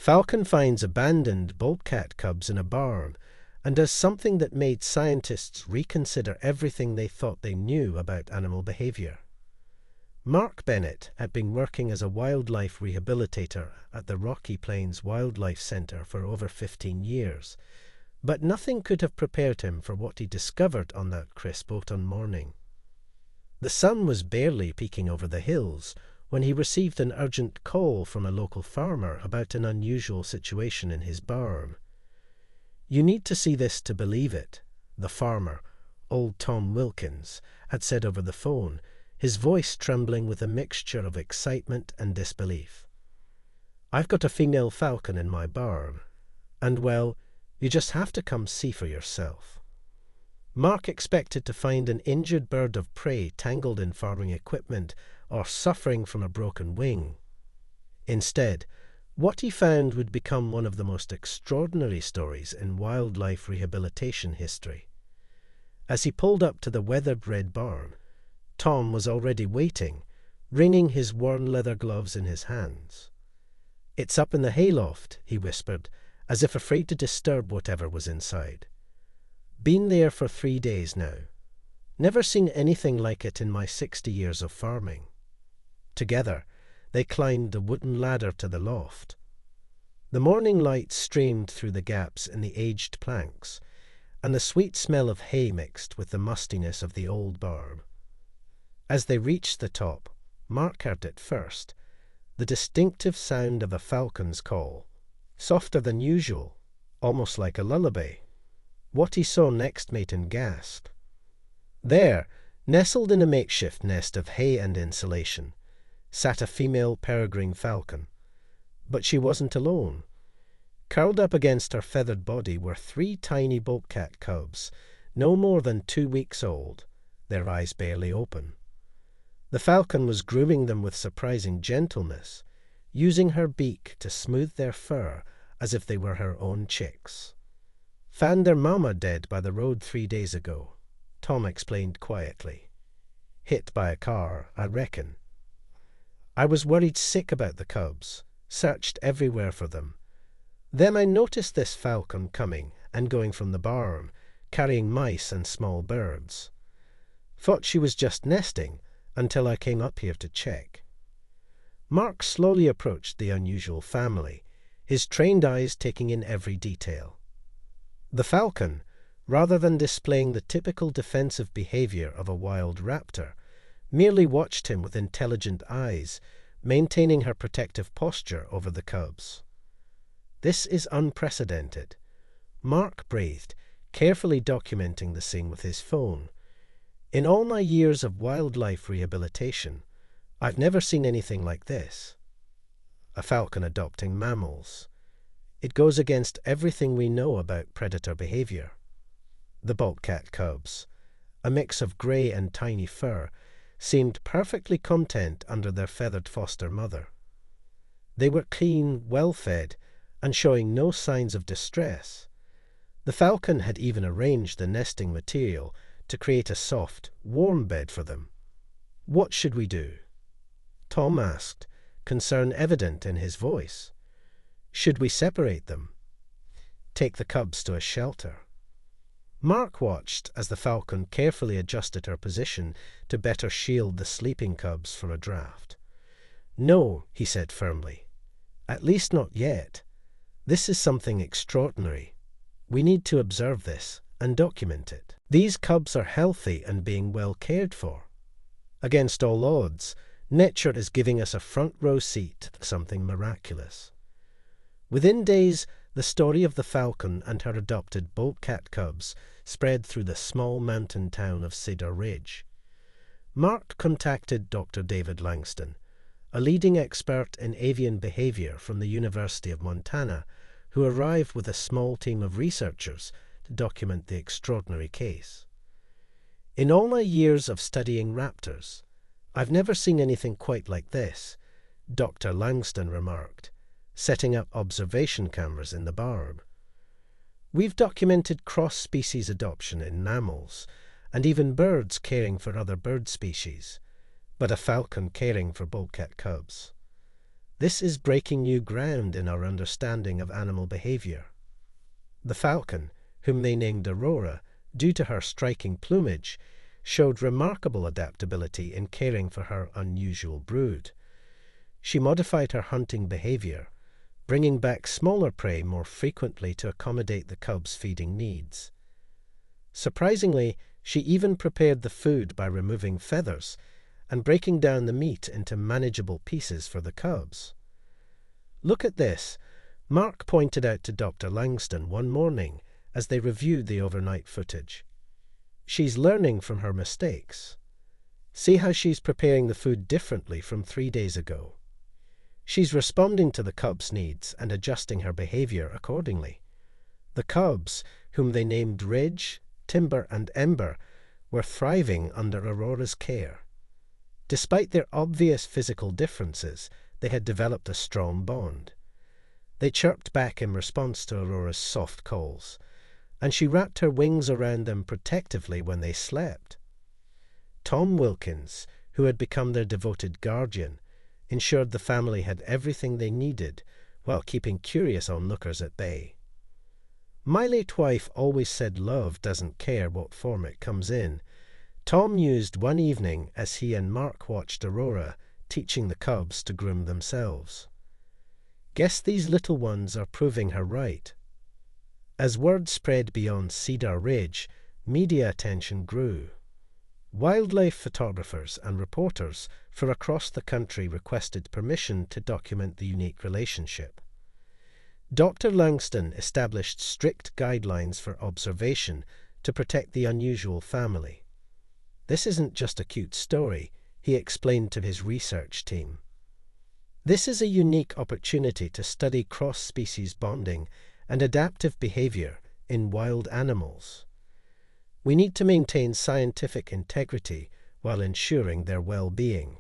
Falcon finds abandoned bobcat cubs in a barn and does something that made scientists reconsider everything they thought they knew about animal behavior. Mark Bennett had been working as a wildlife rehabilitator at the Rocky Plains Wildlife Center for over 15 years, but nothing could have prepared him for what he discovered on that crisp autumn morning. The sun was barely peeking over the hills when he received an urgent call from a local farmer about an unusual situation in his barn. "You need to see this to believe it," the farmer, old Tom Wilkins, had said over the phone, his voice trembling with a mixture of excitement and disbelief. "I've got a female falcon in my barn, and, well, you just have to come see for yourself." Mark expected to find an injured bird of prey tangled in farming equipment or suffering from a broken wing. Instead, what he found would become one of the most extraordinary stories in wildlife rehabilitation history. As he pulled up to the weathered red barn, Tom was already waiting, wringing his worn leather gloves in his hands. "It's up in the hayloft," he whispered, as if afraid to disturb whatever was inside. "Been there for 3 days now. Never seen anything like it in my 60 years of farming." Together, they climbed the wooden ladder to the loft. The morning light streamed through the gaps in the aged planks, and the sweet smell of hay mixed with the mustiness of the old barn. As they reached the top, Mark heard it first, the distinctive sound of a falcon's call, softer than usual, almost like a lullaby. What he saw next made him gasp. There, nestled in a makeshift nest of hay and insulation, sat a female peregrine falcon. But she wasn't alone. Curled up against her feathered body were 3 tiny bobcat cubs, no more than 2 weeks old, their eyes barely open. The falcon was grooming them with surprising gentleness, using her beak to smooth their fur as if they were her own chicks. "Found their mama dead by the road 3 days ago," Tom explained quietly. "Hit by a car, I reckon. I was worried sick about the cubs, searched everywhere for them. Then I noticed this falcon coming and going from the barn, carrying mice and small birds. Thought she was just nesting until I came up here to check." Mark slowly approached the unusual family, his trained eyes taking in every detail. The falcon, rather than displaying the typical defensive behavior of a wild raptor, merely watched him with intelligent eyes, maintaining her protective posture over the cubs. "This is unprecedented," Mark breathed, carefully documenting the scene with his phone. "In all my years of wildlife rehabilitation, I've never seen anything like this. A falcon adopting mammals. It goes against everything we know about predator behavior." The bobcat cubs, a mix of grey and tiny fur, seemed perfectly content under their feathered foster mother. They were clean, well-fed, and showing no signs of distress. The falcon had even arranged the nesting material to create a soft, warm bed for them. "What should we do?" Tom asked, concern evident in his voice. "Should we separate them? Take the cubs to a shelter?" Mark watched as the falcon carefully adjusted her position to better shield the sleeping cubs from a draft. "No," he said firmly. "At least not yet. This is something extraordinary. We need to observe this and document it. These cubs are healthy and being well cared for. Against all odds, nature is giving us a front-row seat to something miraculous." Within days, the story of the falcon and her adopted bobcat cubs spread through the small mountain town of Cedar Ridge. Mark contacted Dr. David Langston, a leading expert in avian behavior from the University of Montana, who arrived with a small team of researchers to document the extraordinary case. "In all my years of studying raptors, I've never seen anything quite like this," Dr. Langston remarked, setting up observation cameras in the barn. "We've documented cross-species adoption in mammals, and even birds caring for other bird species, but a falcon caring for bobcat cubs. This is breaking new ground in our understanding of animal behavior. The falcon, whom they named Aurora, due to her striking plumage, showed remarkable adaptability in caring for her unusual brood. She modified her hunting behavior, bringing back smaller prey more frequently to accommodate the cubs' feeding needs. Surprisingly, she even prepared the food by removing feathers and breaking down the meat into manageable pieces for the cubs. "Look at this," Mark pointed out to Dr. Langston one morning as they reviewed the overnight footage. "She's learning from her mistakes. See how she's preparing the food differently from 3 days ago. She's responding to the cubs' needs and adjusting her behavior accordingly." The cubs, whom they named Ridge, Timber, and Ember, were thriving under Aurora's care. Despite their obvious physical differences, they had developed a strong bond. They chirped back in response to Aurora's soft calls, and she wrapped her wings around them protectively when they slept. Tom Wilkins, who had become their devoted guardian, ensured the family had everything they needed while keeping curious onlookers at bay. "My late wife always said love doesn't care what form it comes in," Tom mused one evening as he and Mark watched Aurora teaching the cubs to groom themselves. "Guess these little ones are proving her right." As word spread beyond Cedar Ridge, media attention grew. Wildlife photographers and reporters from across the country requested permission to document the unique relationship. Dr. Langston established strict guidelines for observation to protect the unusual family. "This isn't just a cute story," he explained to his research team. "This is a unique opportunity to study cross-species bonding and adaptive behavior in wild animals. We need to maintain scientific integrity while ensuring their well-being."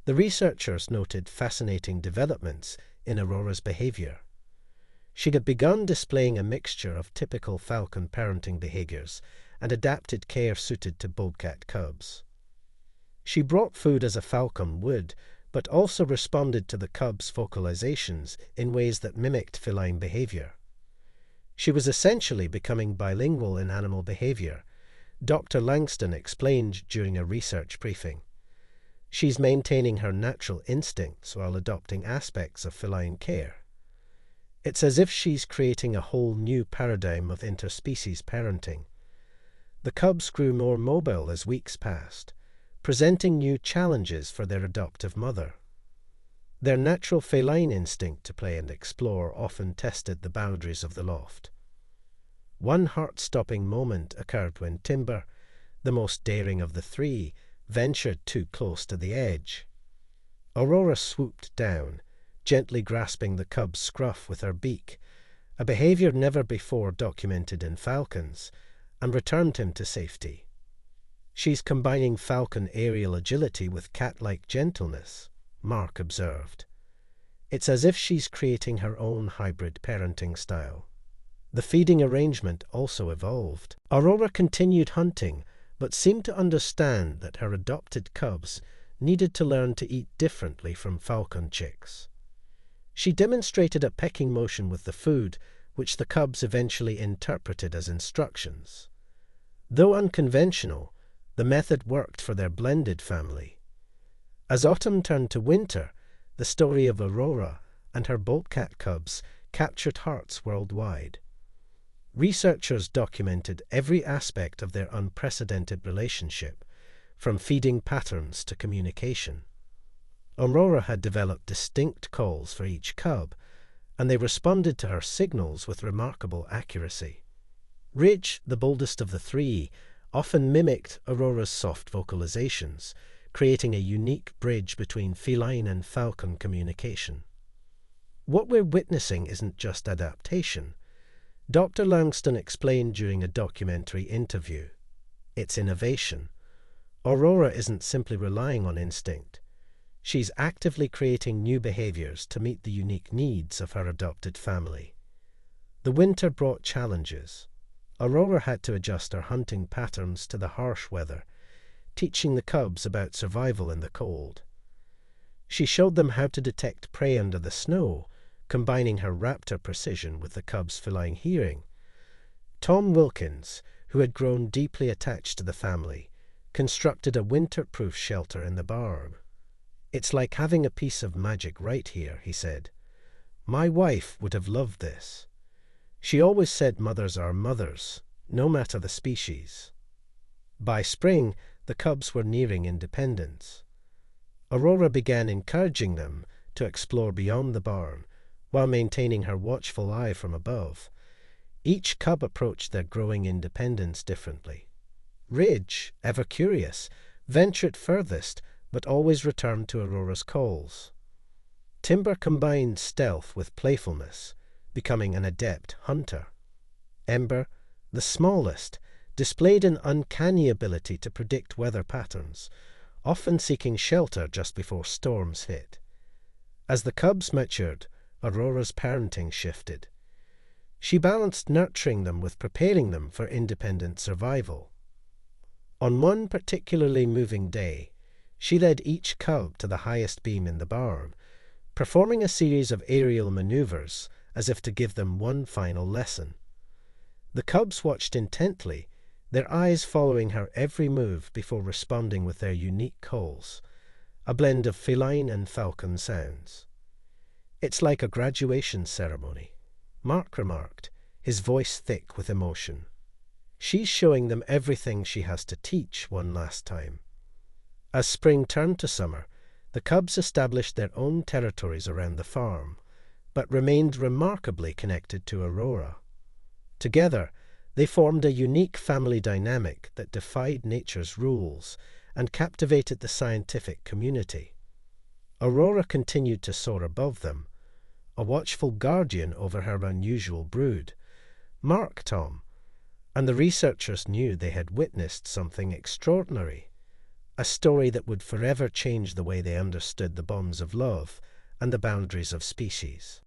The researchers noted fascinating developments in Aurora's behavior. She had begun displaying a mixture of typical falcon parenting behaviors and adapted care suited to bobcat cubs. She brought food as a falcon would, but also responded to the cubs' vocalizations in ways that mimicked feline behavior. She was essentially becoming bilingual in animal behavior, Dr. Langston explained during a research briefing. "She's maintaining her natural instincts while adopting aspects of feline care. It's as if she's creating a whole new paradigm of interspecies parenting." The cubs grew more mobile as weeks passed, presenting new challenges for their adoptive mother. Their natural feline instinct to play and explore often tested the boundaries of the loft. One heart-stopping moment occurred when Timber, the most daring of the three, ventured too close to the edge. Aurora swooped down, gently grasping the cub's scruff with her beak, a behavior never before documented in falcons, and returned him to safety. "She's combining falcon aerial agility with cat-like gentleness," Mark observed. "It's as if she's creating her own hybrid parenting style." The feeding arrangement also evolved. Aurora continued hunting, but seemed to understand that her adopted cubs needed to learn to eat differently from falcon chicks. She demonstrated a pecking motion with the food, which the cubs eventually interpreted as instructions. Though unconventional, the method worked for their blended family. As autumn turned to winter, the story of Aurora and her bobcat cubs captured hearts worldwide. Researchers documented every aspect of their unprecedented relationship, from feeding patterns to communication. Aurora had developed distinct calls for each cub, and they responded to her signals with remarkable accuracy. Ridge, the boldest of the three, often mimicked Aurora's soft vocalizations, creating a unique bridge between feline and falcon communication. What we're witnessing isn't just adaptation. Dr. Langston explained during a documentary interview. It's innovation. Aurora isn't simply relying on instinct. She's actively creating new behaviors to meet the unique needs of her adopted family. The winter brought challenges. Aurora had to adjust her hunting patterns to the harsh weather, teaching the cubs about survival in the cold. She showed them how to detect prey under the snow, combining her raptor precision with the cubs' feline hearing. Tom Wilkins, who had grown deeply attached to the family, constructed a winter-proof shelter in the barn. "It's like having a piece of magic right here," he said. "My wife would have loved this. She always said mothers are mothers, no matter the species." By spring, the cubs were nearing independence. Aurora began encouraging them to explore beyond the barn, while maintaining her watchful eye from above. Each cub approached their growing independence differently. Ridge, ever curious, ventured furthest, but always returned to Aurora's calls. Timber combined stealth with playfulness, becoming an adept hunter. Ember, the smallest, displayed an uncanny ability to predict weather patterns, often seeking shelter just before storms hit. As the cubs matured, Aurora's parenting shifted. She balanced nurturing them with preparing them for independent survival. On one particularly moving day, she led each cub to the highest beam in the barn, performing a series of aerial maneuvers as if to give them one final lesson. The cubs watched intently, their eyes following her every move before responding with their unique calls, a blend of feline and falcon sounds. "It's like a graduation ceremony," Mark remarked, his voice thick with emotion. "She's showing them everything she has to teach one last time." As spring turned to summer, the cubs established their own territories around the farm, but remained remarkably connected to Aurora. Together, they formed a unique family dynamic that defied nature's rules and captivated the scientific community. Aurora continued to soar above them, a watchful guardian over her unusual brood. Mark, Tom, and the researchers knew they had witnessed something extraordinary, a story that would forever change the way they understood the bonds of love and the boundaries of species.